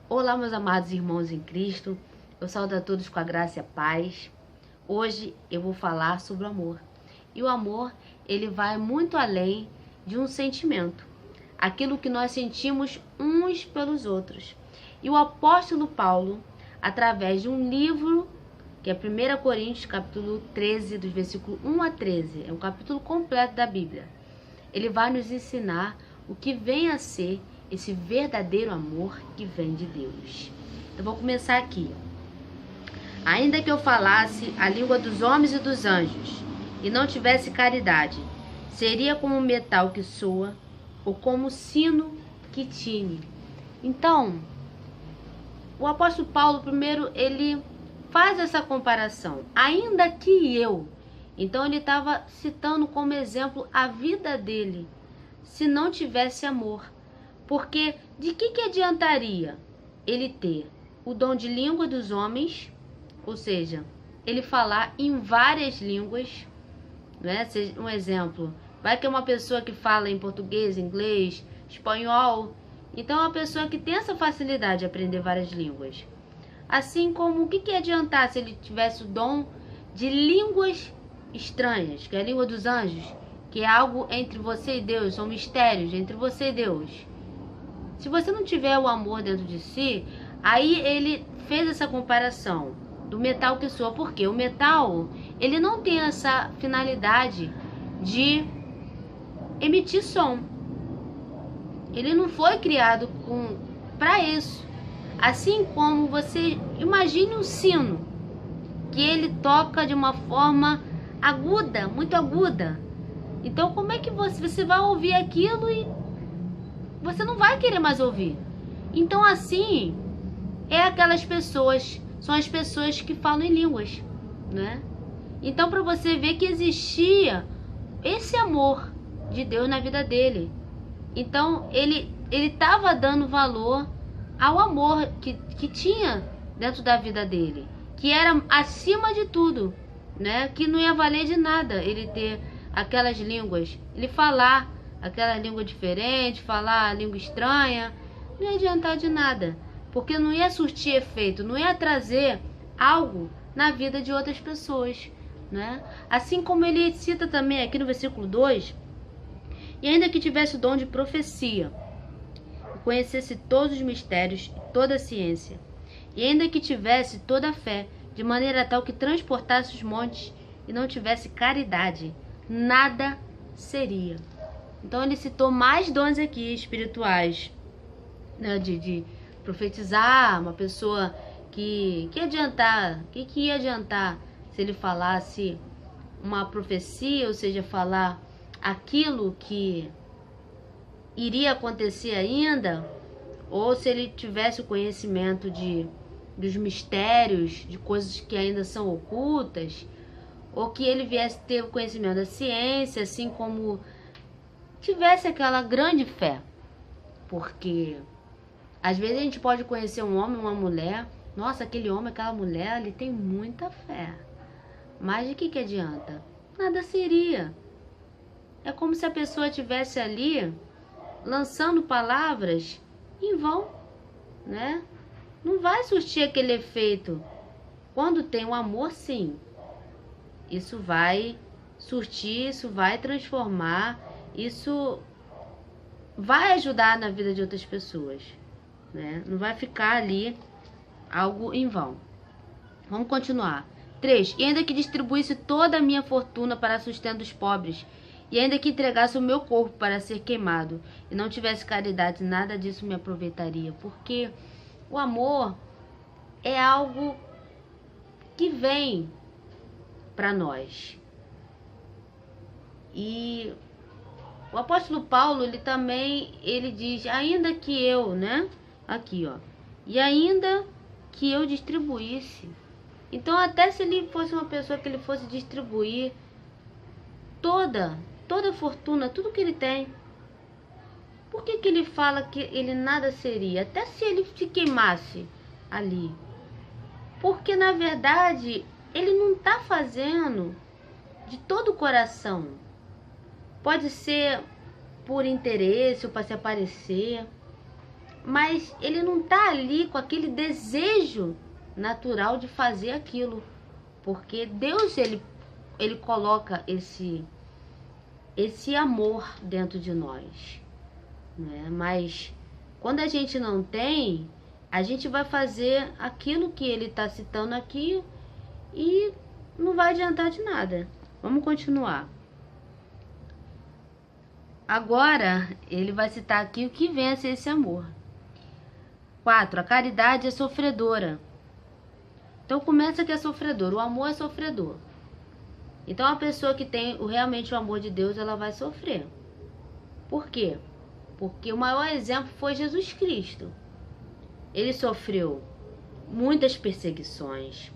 Olá, meus amados irmãos em Cristo. Eu saúdo a todos com a graça e a paz. Hoje eu vou falar sobre o amor. E o amor, ele vai muito além de um sentimento. Aquilo que nós sentimos uns pelos outros. E o apóstolo Paulo, através de um livro, que é 1 Coríntios, capítulo 13, dos versículos 1 a 13, é um capítulo completo da Bíblia. Ele vai nos ensinar o que vem a ser esse verdadeiro amor que vem de Deus. Eu vou começar aqui. Ainda que eu falasse a língua dos homens e dos anjos e não tivesse caridade, seria como metal que soa ou como sino que tine. Então, o apóstolo Paulo, primeiro, ele faz essa comparação. Ainda que eu. Então, ele estava citando como exemplo a vida dele, se não tivesse amor. Porque de que adiantaria ele ter o dom de língua dos homens, ou seja, ele falar em várias línguas, né? Um exemplo, vai que é uma pessoa que fala em português, inglês, espanhol, então é uma pessoa que tem essa facilidade de aprender várias línguas. Assim como o que adiantar se ele tivesse o dom de línguas estranhas, que é a língua dos anjos, que é algo entre você e Deus, são mistérios entre você e Deus. Se você não tiver o amor dentro de si, aí ele fez essa comparação do metal que soa, porque o metal, ele não tem essa finalidade de emitir som. Ele não foi criado para isso. Assim como você imagine um sino, que ele toca de uma forma aguda, muito aguda. Então como é que você vai ouvir aquilo e você não vai querer mais ouvir? Então assim, é aquelas pessoas, são as pessoas que falam em línguas, né? Então para você ver que existia esse amor de Deus na vida dele. Então ele estava dando valor ao amor que tinha dentro da vida dele, que era acima de tudo, né? Que não ia valer de nada ele ter aquelas línguas, ele falar aquela língua diferente, falar a língua estranha, não ia adiantar de nada, porque não ia surtir efeito, não ia trazer algo na vida de outras pessoas, né? Assim como ele cita também aqui no versículo 2, e ainda que tivesse o dom de profecia, conhecesse todos os mistérios e toda a ciência, e ainda que tivesse toda a fé, de maneira tal que transportasse os montes e não tivesse caridade, nada seria. Então ele citou mais dons aqui espirituais, né, de profetizar, uma pessoa que adiantar, que ia adiantar se ele falasse uma profecia, ou seja, falar aquilo que iria acontecer ainda, ou se ele tivesse o conhecimento dos mistérios, de coisas que ainda são ocultas, ou que ele viesse ter o conhecimento da ciência, assim como tivesse aquela grande fé. Porque às vezes a gente pode conhecer um homem, uma mulher, nossa, aquele homem, aquela mulher, ele tem muita fé, mas de que adianta? Nada seria. É como se a pessoa estivesse ali lançando palavras em vão, né? Não vai surtir aquele efeito. Quando tem o amor, sim, isso vai surtir, isso vai transformar, isso vai ajudar na vida de outras pessoas, né? Não vai ficar ali algo em vão. Vamos continuar. 3. E ainda que distribuísse toda a minha fortuna para sustento dos pobres, e ainda que entregasse o meu corpo para ser queimado, e não tivesse caridade, nada disso me aproveitaria. Porque o amor é algo que vem para nós. E o apóstolo Paulo, ele diz, ainda que eu, né? Aqui, ó. E ainda que eu distribuísse. Então, até se ele fosse uma pessoa que ele fosse distribuir toda a fortuna, tudo que ele tem, por que ele fala que ele nada seria? Até se ele se queimasse ali. Porque, na verdade, ele não está fazendo de todo o coração. Pode ser por interesse ou para se aparecer, mas ele não tá ali com aquele desejo natural de fazer aquilo, porque Deus ele coloca esse amor dentro de nós, né? Mas quando a gente não tem, a gente vai fazer aquilo que ele está citando aqui e não vai adiantar de nada. Vamos continuar. Agora, ele vai citar aqui o que vence esse amor. 4. A caridade é sofredora. Então, começa que é sofredor. O amor é sofredor. Então, a pessoa que tem realmente o amor de Deus, ela vai sofrer. Por quê? Porque o maior exemplo foi Jesus Cristo. Ele sofreu muitas perseguições,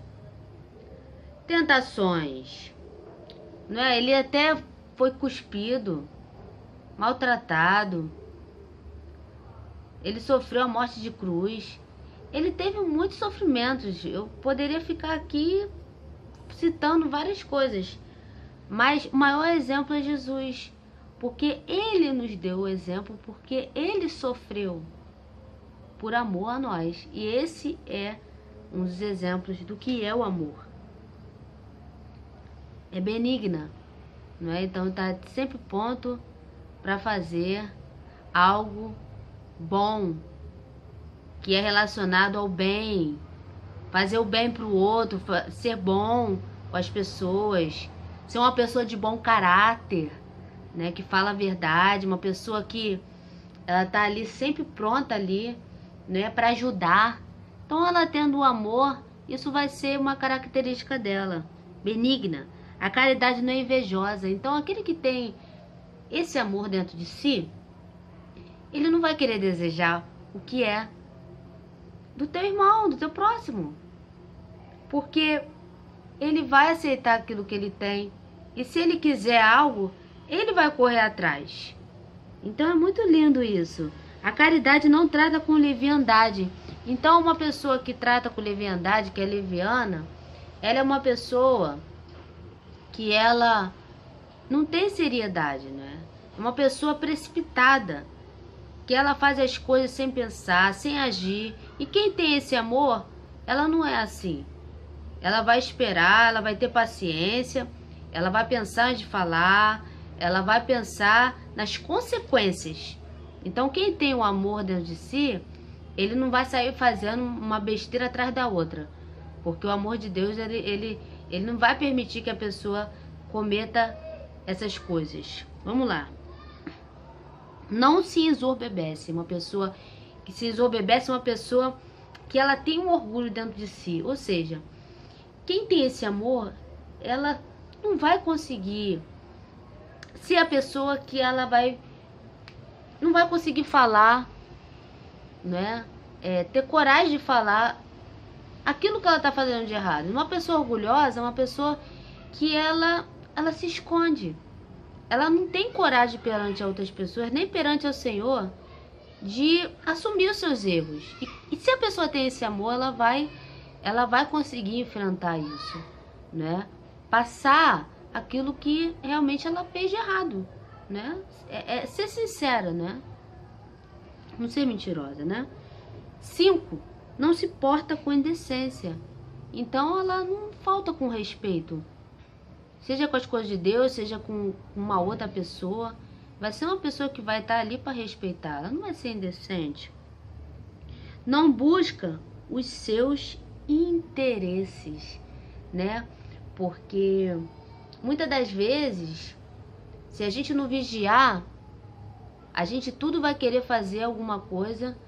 tentações, não é? Ele até foi cuspido, maltratado. Ele sofreu a morte de cruz. Ele teve muitos sofrimentos. Eu poderia ficar aqui citando várias coisas, mas o maior exemplo é Jesus, porque ele nos deu o exemplo, porque ele sofreu por amor a nós. E esse é um dos exemplos do que é o amor. É benigna, não é? Então está sempre pronto para fazer algo bom, que é relacionado ao bem, fazer o bem para o outro, ser bom com as pessoas, ser uma pessoa de bom caráter, né? Que fala a verdade, uma pessoa que ela tá ali sempre pronta ali, né? Para ajudar. Então ela tendo o amor, isso vai ser uma característica dela, benigna. A caridade não é invejosa. Então aquele que tem esse amor dentro de si, ele não vai querer desejar o que é do teu irmão, do teu próximo, porque ele vai aceitar aquilo que ele tem, e se ele quiser algo, ele vai correr atrás. Então é muito lindo isso. A caridade não trata com leviandade. Então uma pessoa que trata com leviandade, que é leviana, ela é uma pessoa que ela não tem seriedade, né? É uma pessoa precipitada, que ela faz as coisas sem pensar, sem agir. E quem tem esse amor, ela não é assim. Ela vai esperar, ela vai ter paciência, ela vai pensar antes de falar, ela vai pensar nas consequências. Então quem tem o amor dentro de si, ele não vai sair fazendo uma besteira atrás da outra, porque o amor de Deus, ele não vai permitir que a pessoa cometa essas coisas. Vamos lá. Não se ensoberbece. Uma pessoa que se ensoberbece é uma pessoa que ela tem um orgulho dentro de si. Ou seja, quem tem esse amor, ela não vai conseguir ser a pessoa que ela não vai conseguir falar, né? Ter coragem de falar aquilo que ela está fazendo de errado. Uma pessoa orgulhosa é uma pessoa que ela se esconde. Ela não tem coragem perante outras pessoas, nem perante o Senhor, de assumir os seus erros. E se a pessoa tem esse amor, ela vai conseguir enfrentar isso, né? Passar aquilo que realmente ela fez de errado, né? Ser sincera, né? Não ser mentirosa, né? 5. Não se porta com indecência. Então ela não falta com respeito. Seja com as coisas de Deus, seja com uma outra pessoa. Vai ser uma pessoa que vai estar ali para respeitar. Ela não vai ser indecente. Não busca os seus interesses, né? Porque muitas das vezes, se a gente não vigiar, a gente tudo vai querer fazer alguma coisa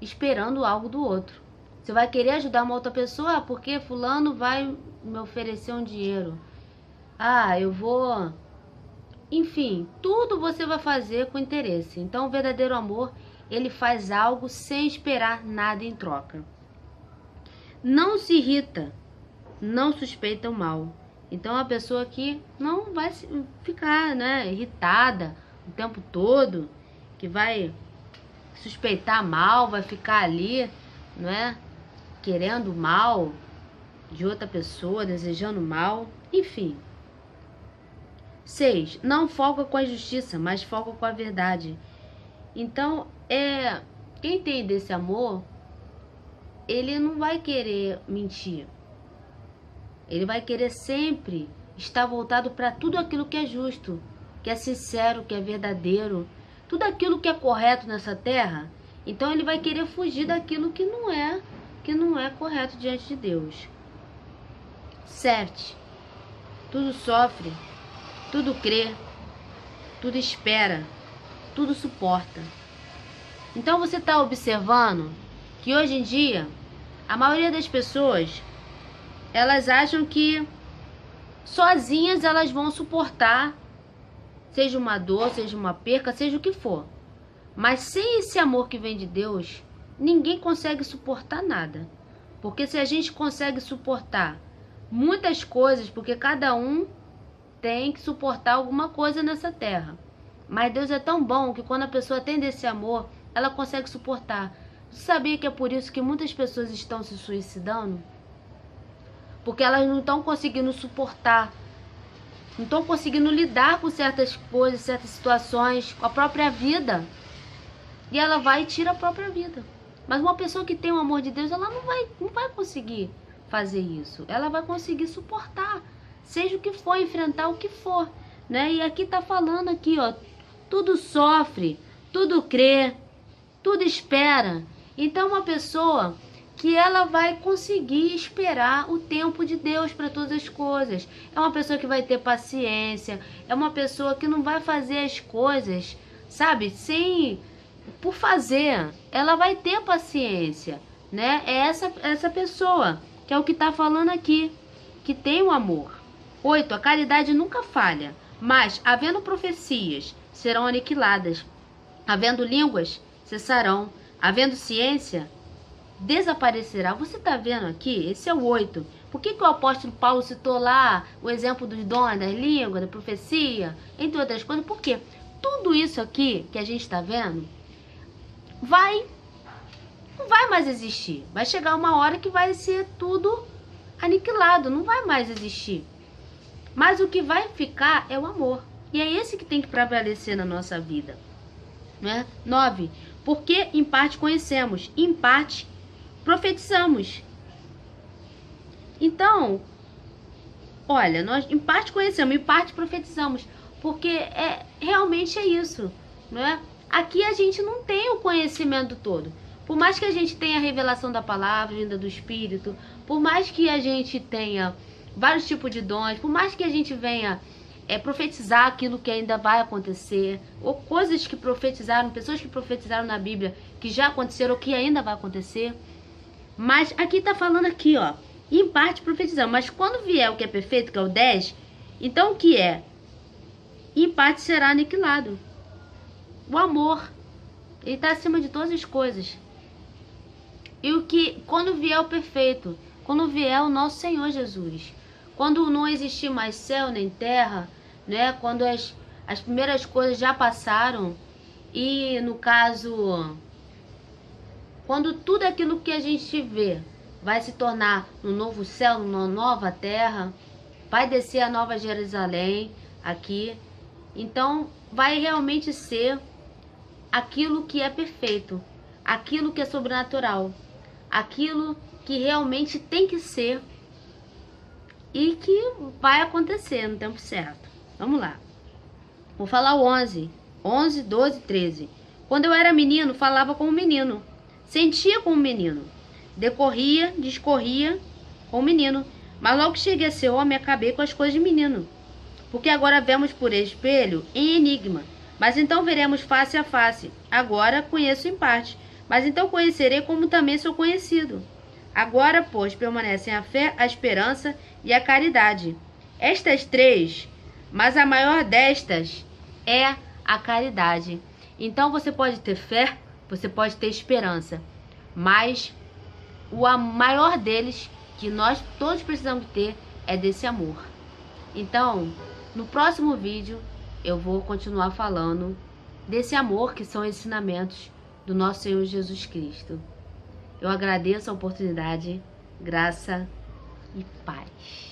esperando algo do outro. Você vai querer ajudar uma outra pessoa porque fulano vai me oferecer um dinheiro. Eu vou... Enfim, tudo você vai fazer com interesse. Então, o verdadeiro amor, ele faz algo sem esperar nada em troca. Não se irrita, não suspeita o mal. Então, a pessoa que não vai ficar, né, irritada o tempo todo, que vai suspeitar mal, vai ficar ali, não é, querendo mal de outra pessoa, desejando mal, enfim. 6. Não folga com a justiça, mas folga com a verdade. Então, quem tem desse amor, ele não vai querer mentir. Ele vai querer sempre estar voltado para tudo aquilo que é justo, que é sincero, que é verdadeiro, tudo aquilo que é correto nessa terra. Então ele vai querer fugir daquilo que não é correto diante de Deus. 7. Tudo sofre, tudo crê, tudo espera, tudo suporta. Então você está observando que hoje em dia a maioria das pessoas, elas acham que sozinhas elas vão suportar, seja uma dor, seja uma perca, seja o que for. Mas sem esse amor que vem de Deus, ninguém consegue suportar nada. Porque se a gente consegue suportar muitas coisas, porque cada um tem que suportar alguma coisa nessa terra. Mas Deus é tão bom que quando a pessoa tem desse amor, ela consegue suportar. Você sabia que é por isso que muitas pessoas estão se suicidando? Porque elas não estão conseguindo suportar, não estão conseguindo lidar com certas coisas, certas situações, com a própria vida. E ela vai e tira a própria vida. Mas uma pessoa que tem o amor de Deus, ela não vai conseguir fazer isso. Ela vai conseguir suportar, seja o que for, enfrentar o que for, né? E aqui tá falando aqui, ó, tudo sofre, tudo crê, tudo espera. Então uma pessoa que ela vai conseguir esperar o tempo de Deus para todas as coisas. É uma pessoa que vai ter paciência, é uma pessoa que não vai fazer as coisas, sabe, por fazer. Ela vai ter paciência, né? É essa pessoa, que é o que está falando aqui, que tem o amor. 8. A caridade nunca falha, mas, havendo profecias, serão aniquiladas. Havendo línguas, cessarão. Havendo ciência, desaparecerá. Você está vendo aqui? Esse é o 8. Por que o apóstolo Paulo citou lá o exemplo dos dons, das línguas, da profecia, entre outras coisas? Porque tudo isso aqui que a gente está vendo não vai mais existir. Vai chegar uma hora que vai ser tudo aniquilado, não vai mais existir. Mas o que vai ficar é o amor. E é esse que tem que prevalecer na nossa vida, né? 9. Porque em parte conhecemos, em parte profetizamos. Então, olha, nós em parte conhecemos, em parte profetizamos, porque realmente é isso, não é? Aqui a gente não tem o conhecimento todo. Por mais que a gente tenha a revelação da palavra, vinda do Espírito, por mais que a gente tenha vários tipos de dons, por mais que a gente venha profetizar aquilo que ainda vai acontecer, ou coisas que profetizaram, pessoas que profetizaram na Bíblia, que já aconteceram ou que ainda vai acontecer. Mas aqui está falando aqui, ó, em parte profetizamos, mas quando vier o que é perfeito, que é o 10, então o que é? Em parte será aniquilado. O amor, ele está acima de todas as coisas. E o que, quando vier o perfeito, quando vier o nosso Senhor Jesus, quando não existir mais céu nem terra, né? Quando as primeiras coisas já passaram e, no caso, quando tudo aquilo que a gente vê vai se tornar no novo céu, numa nova terra, vai descer a nova Jerusalém aqui, então vai realmente ser aquilo que é perfeito, aquilo que é sobrenatural, aquilo que realmente tem que ser e que vai acontecer no tempo certo. Vamos lá. Vou falar o 11, 12, 13. Quando eu era menino, falava como menino, sentia como menino, decorria, discorria como menino, mas logo que cheguei a ser homem, acabei com as coisas de menino. Porque agora vemos por espelho em enigma, mas então veremos face a face. Agora conheço em parte, mas então conhecerei como também sou conhecido. Agora, pois, permanecem a fé, a esperança e a caridade. Estas três, mas a maior destas é a caridade. Então você pode ter fé, você pode ter esperança, mas o maior deles, que nós todos precisamos ter, é desse amor. Então, no próximo vídeo, eu vou continuar falando desse amor, que são ensinamentos do nosso Senhor Jesus Cristo. Eu agradeço a oportunidade, graça e paz.